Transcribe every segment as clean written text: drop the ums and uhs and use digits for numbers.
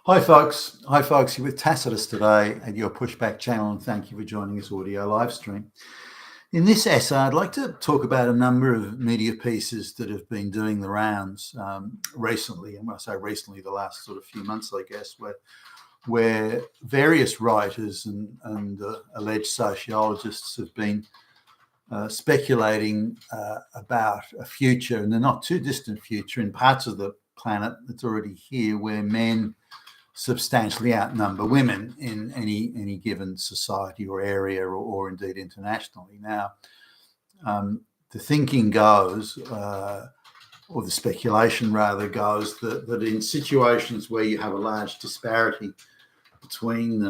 Hi folks. Hi folks. You're with Tacitus today at your Pushback channel, and thank you for joining this audio live stream. In this essay, I'd like to talk about a number of media pieces that have been doing the rounds recently, and when I say recently, the last sort of few months, I guess, where various writers and alleged sociologists have been speculating about a future, in the not too distant future, in parts of the planet that's already here, where men substantially outnumber women in any given society or area, or indeed internationally. Now, the thinking goes, or the speculation rather goes, that in situations where you have a large disparity between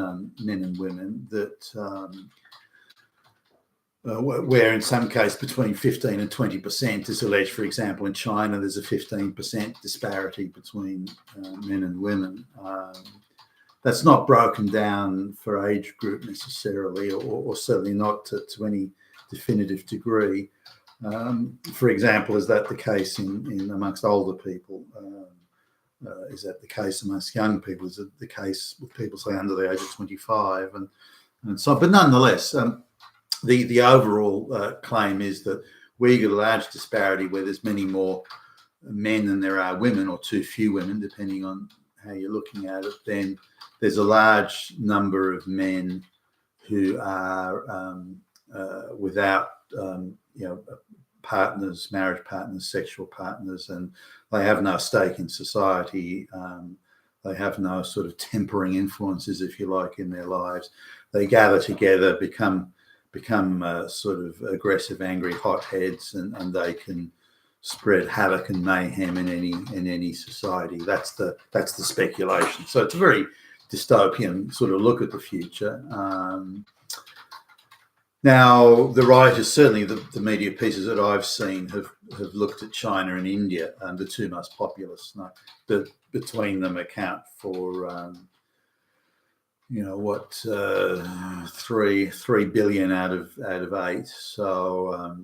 men and women, that where in some case between 15 and 20% is alleged. For example, in China, there's a 15% disparity between men and women. That's not broken down for age group necessarily, or certainly not to any definitive degree. For example, is that the case in amongst older people? Is that the case amongst young people? Is it the case with people, say, under the age of 25? And so, but nonetheless, the overall claim is that we get a large disparity where there's many more men than there are women, or too few women, depending on how you're looking at it. Then there's a large number of men who are without partners, marriage partners, sexual partners, and they have no stake in society. They have no sort of tempering influences, if you like, in their lives. They gather together, become sort of aggressive, angry hotheads, and they can spread havoc and mayhem in any society. That's the speculation. So it's a very dystopian sort of look at the future. Now, the writers, certainly the media pieces that I've seen, have looked at China and India, the two most populous. But between them account for 3 billion out of 8. So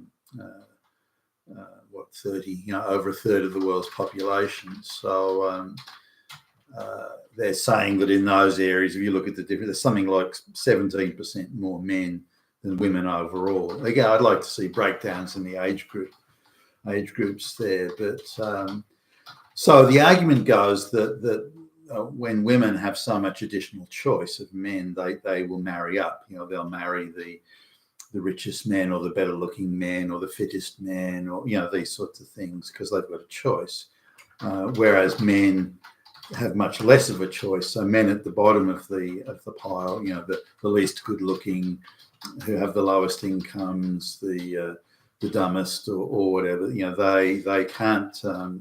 30, over a third of the world's population. So they're saying that in those areas, if you look at the difference, there's something like 17% more men than women overall. Again, I'd like to see breakdowns in the age groups there. But so the argument goes that when women have so much additional choice of men, they will marry up. They'll marry the richest men, or the better looking men, or the fittest men, or these sorts of things, because they've got a choice. Whereas men have much less of a choice. So men at the bottom of the pile, the least good looking, who have the lowest incomes, the dumbest, or whatever, they can't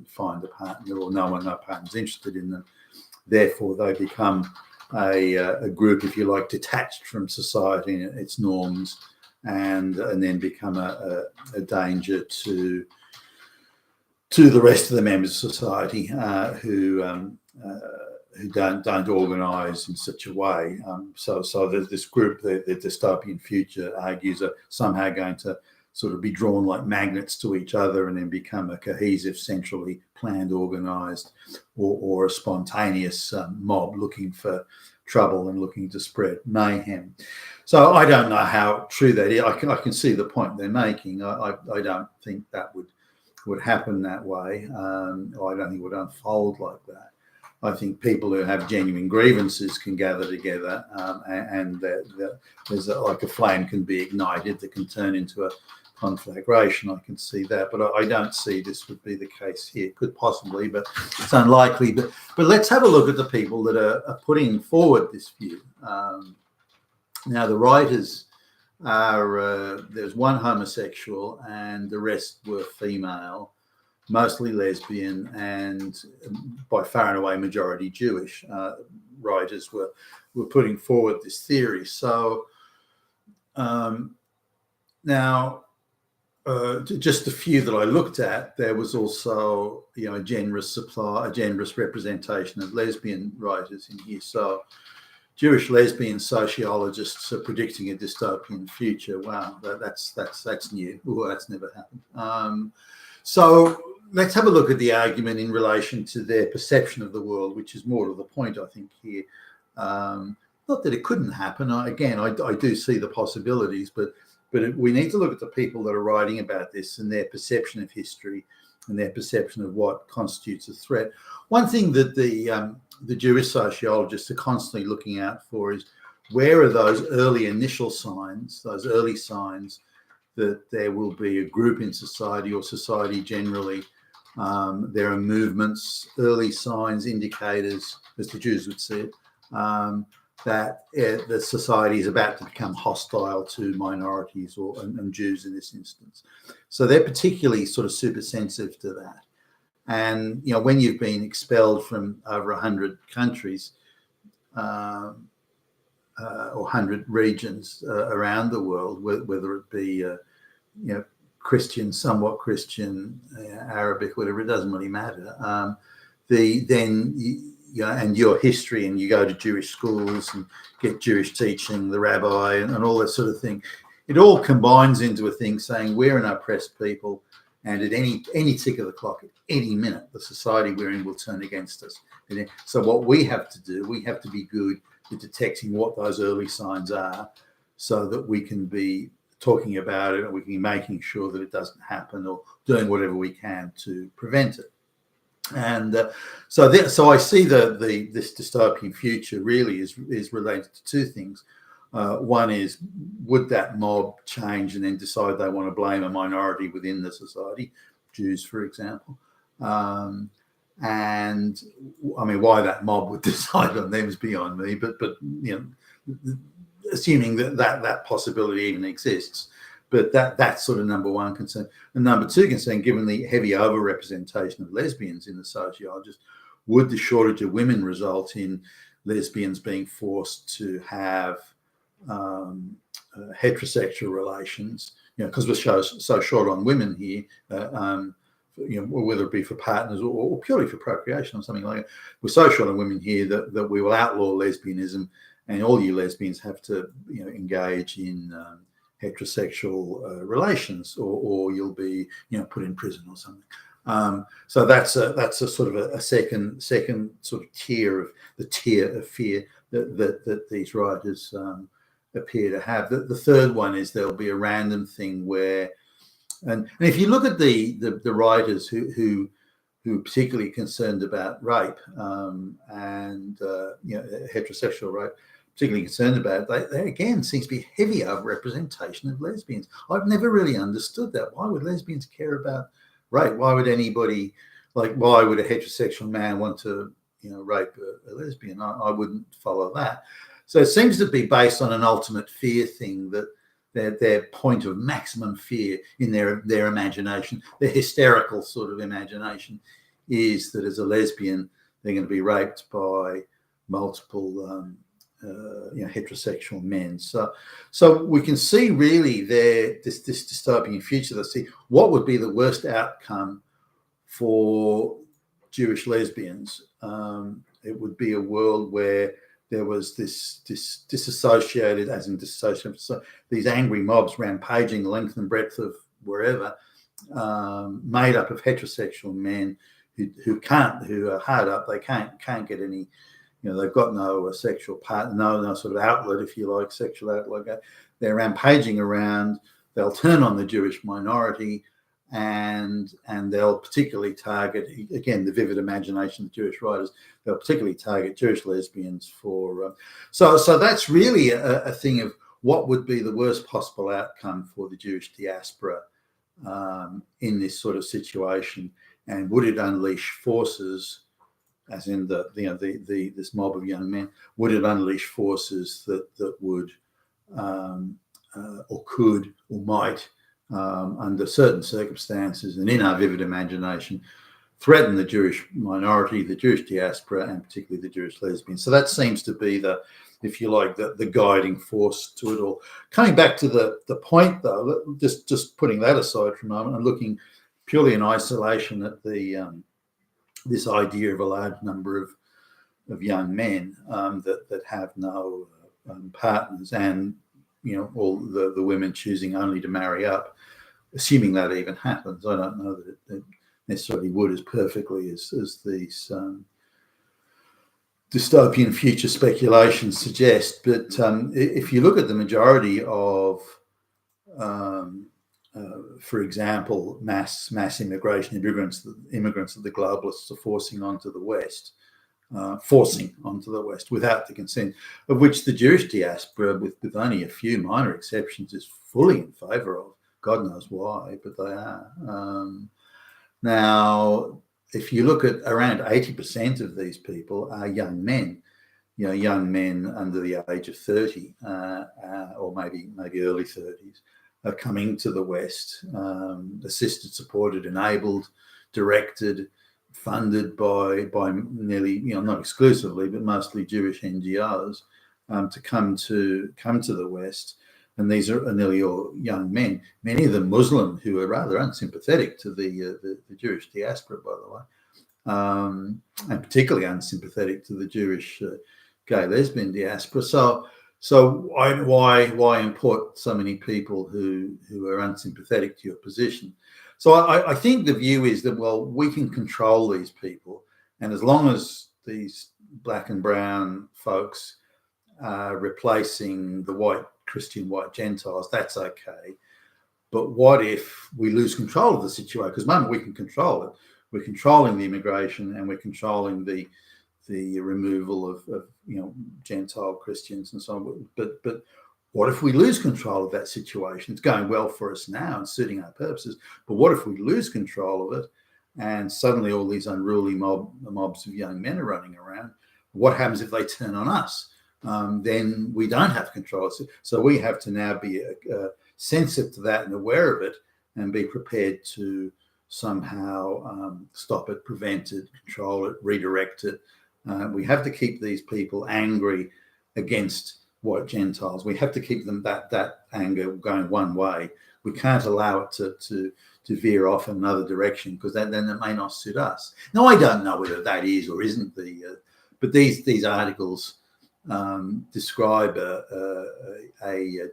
find a partner, or no partner's interested in them. Therefore, they become a group, if you like, detached from society and its norms, and then become a danger to the rest of the members of society who don't organise in such a way. So there's this group, the dystopian future, argues, are somehow going to sort of be drawn like magnets to each other, and then become a cohesive, centrally planned, organised, or a spontaneous mob looking for trouble and looking to spread mayhem. So I don't know how true that is. I can see the point they're making. I don't think that would happen that way. I don't think it would unfold like that. I think people who have genuine grievances can gather together, and there's like a flame can be ignited that can turn into a conflagration. I can see that, but I don't see this would be the case here. It could possibly, but it's unlikely. But let's have a look at the people that are putting forward this view. Now, the writers are, there's one homosexual, and the rest were female, mostly lesbian, and by far and away majority Jewish. Writers were putting forward this theory. So now, just a few that I looked at, there was also a generous representation of lesbian writers in here. So Jewish lesbian sociologists are predicting a dystopian future. Wow, that's new. Ooh, that's never happened. So let's have a look at the argument in relation to their perception of the world, which is more to the point, I think, here. Not that it couldn't happen. I do see the possibilities, but we need to look at the people that are writing about this and their perception of history and their perception of what constitutes a threat. One thing that the Jewish sociologists are constantly looking out for is where are those early initial signs, those early signs that there will be a group in society or society generally. There are movements, early signs, indicators, as the Jews would see it, that the society is about to become hostile to minorities and Jews in this instance. So they're particularly sort of super sensitive to that. And, when you've been expelled from over 100 countries or 100 regions around the world, whether it be, Christian, somewhat Christian, Arabic, whatever, it doesn't really matter. And your history, and you go to Jewish schools and get Jewish teaching, the rabbi, and all that sort of thing. It all combines into a thing saying we're an oppressed people, and at any tick of the clock, at any minute, the society we're in will turn against us. And so what we have to do, we have to be good at detecting what those early signs are, so that we can be talking about it, and we can be making sure that it doesn't happen, or doing whatever we can to prevent it. And so I see this dystopian future really is related to two things. One is, would that mob change and then decide they want to blame a minority within the society, Jews, for example? And I mean, why that mob would decide on them is beyond me. But assuming that possibility even exists. But that's sort of number one concern. And number two concern, given the heavy overrepresentation of lesbians in the sociologists, would the shortage of women result in lesbians being forced to have heterosexual relations? Because we're so short on women here, whether it be for partners or purely for procreation or something like that. We're so short on women here that we will outlaw lesbianism, and all you lesbians have to engage in heterosexual relations, or you'll be put in prison or something. So that's a sort of a second sort of tier of fear that these writers appear to have. The third one is there'll be a random thing where, and if you look at the writers who are particularly concerned about rape and heterosexual rape, particularly concerned about it, there again seems to be heavy overrepresentation of lesbians. I've never really understood that. Why would lesbians care about rape? Why would anybody, why would a heterosexual man want to rape a lesbian? I wouldn't follow that. So it seems to be based on an ultimate fear thing, that their point of maximum fear in their imagination, their hysterical sort of imagination, is that as a lesbian they're going to be raped by multiple heterosexual men. So we can see really this dystopian future. Let's see what would be the worst outcome for Jewish lesbians. It would be a world where there was this disassociated, as in dissociated, so these angry mobs rampaging the length and breadth of wherever, made up of heterosexual men who are hard up. They can't get any. They've got no sexual partner, no sort of outlet, if you like, sexual outlet. They're rampaging around. They'll turn on the Jewish minority, and they'll particularly target, again, the vivid imagination of Jewish writers. They'll particularly target Jewish lesbians for. So that's really a thing of what would be the worst possible outcome for the Jewish diaspora in this sort of situation, and would it unleash forces? As in this mob of young men, would it unleash forces that would or could or might, under certain circumstances and in our vivid imagination, threaten the Jewish minority, the Jewish diaspora, and particularly the Jewish lesbians? So that seems to be the guiding force to it all. Coming back to the point, though, just putting that aside for a moment and looking purely in isolation at this idea of a large number of young men that have no partners, and all the women choosing only to marry up, assuming that even happens. I don't know that necessarily would as perfectly as these dystopian future speculations suggest. But if you look at the majority of, for example, mass immigration, immigrants that the globalists are forcing onto the West, without the consent, of which the Jewish diaspora, with only a few minor exceptions, is fully in favour of. God knows why, but they are. Now, if you look at around 80% of these people are young men, young men under the age of 30, or maybe early 30s, are coming to the West, assisted, supported, enabled, directed, funded by nearly, not exclusively, but mostly Jewish NGOs, to come to the West. And these are nearly all young men, many of them Muslim, who are rather unsympathetic to the Jewish diaspora, by the way, and particularly unsympathetic to the Jewish gay lesbian diaspora. So why import so many people who are unsympathetic to your position? So I think the view is that, well, we can control these people, and as long as these black and brown folks are replacing the Christian white Gentiles, that's okay. But what if we lose control of the situation? Because the moment we can control it, we're controlling the immigration and we're controlling the removal of Gentile Christians and so on. But what if we lose control of that situation? It's going well for us now and suiting our purposes. But what if we lose control of it and suddenly all these unruly mobs of young men are running around? What happens if they turn on us? Then we don't have control. So we have to now be sensitive to that and aware of it and be prepared to somehow stop it, prevent it, control it, redirect it. We have to keep these people angry against white Gentiles. We have to keep them that anger going one way. We can't allow it to veer off in another direction, because then it may not suit us. Now, I don't know whether that is or isn't but these articles describe a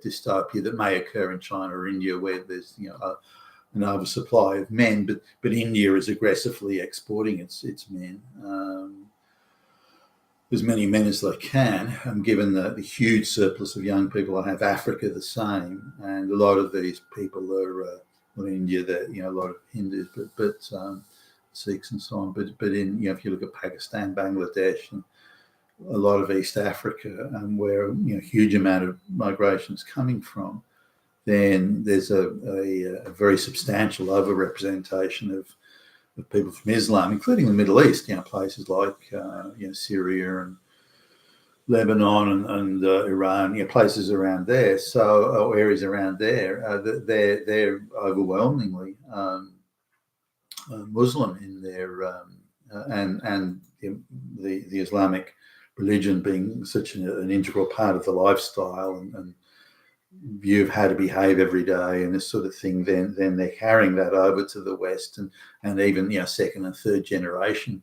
dystopia that may occur in China or India, where there's an oversupply of men, but India is aggressively exporting its men, as many men as they can, given the huge surplus of young people. I have Africa the same, and a lot of these people are in India, a lot of Hindus, but Sikhs and so on. But in if you look at Pakistan, Bangladesh, and a lot of East Africa, where a huge amount of migration is coming from, then there's a very substantial overrepresentation of people from Islam, including the Middle East, places like Syria and Lebanon and Iran, places around there. So, or areas around there, they're overwhelmingly Muslim in their and the Islamic religion being such an integral part of the lifestyle and view of how to behave every day and this sort of thing, then they're carrying that over to the West, and even second and third generation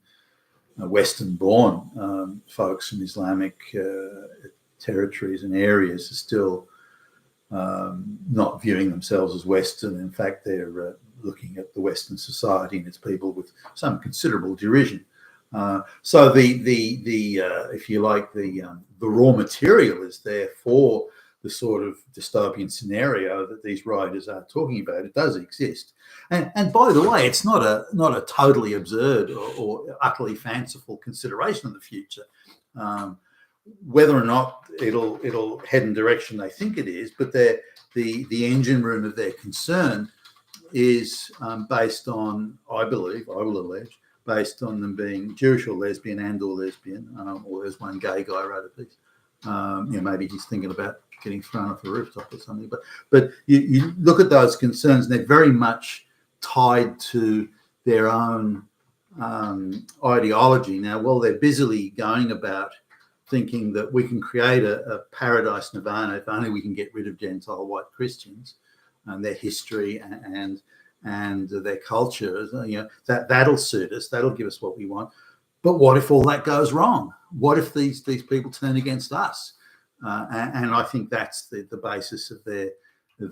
Western-born folks from Islamic territories and areas are still not viewing themselves as Western. In fact, they're looking at the Western society and its people with some considerable derision. So the if you like, the raw material is there for the sort of dystopian scenario that these writers are talking about. It does exist, and by the way, it's not a totally absurd or utterly fanciful consideration of the future. Whether or not it'll head in the direction they think it is, but the engine room of their concern is based on, I will allege, based on them being Jewish or lesbian or there's one gay guy wrote a piece. Maybe he's thinking about getting thrown off a rooftop or something. But you look at those concerns, and they're very much tied to their own ideology. Now, while they're busily going about thinking that we can create a paradise nirvana if only we can get rid of Gentile white Christians and their history and their culture, that'll suit us, that'll give us what we want. But what if all that goes wrong? What if these people turn against us? And I think that's the basis of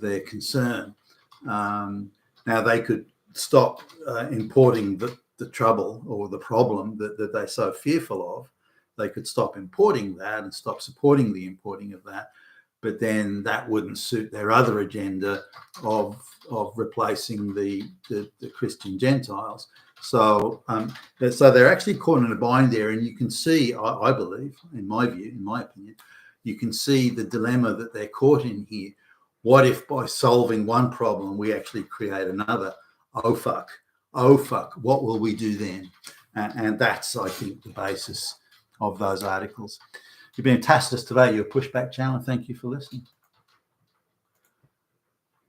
their concern. Now they could stop importing the trouble or the problem that they're so fearful of. They could stop importing that and stop supporting the importing of that. But then that wouldn't suit their other agenda of replacing the Christian Gentiles. So so they're actually caught in a bind there, and you can see, I believe, in my view, in my opinion, you can see the dilemma that they're caught in here. What if by solving one problem we actually create another? Oh fuck, what will we do then? And that's, I think, the basis of those articles. You've been fantastic today. Your pushback channel. Thank you for listening.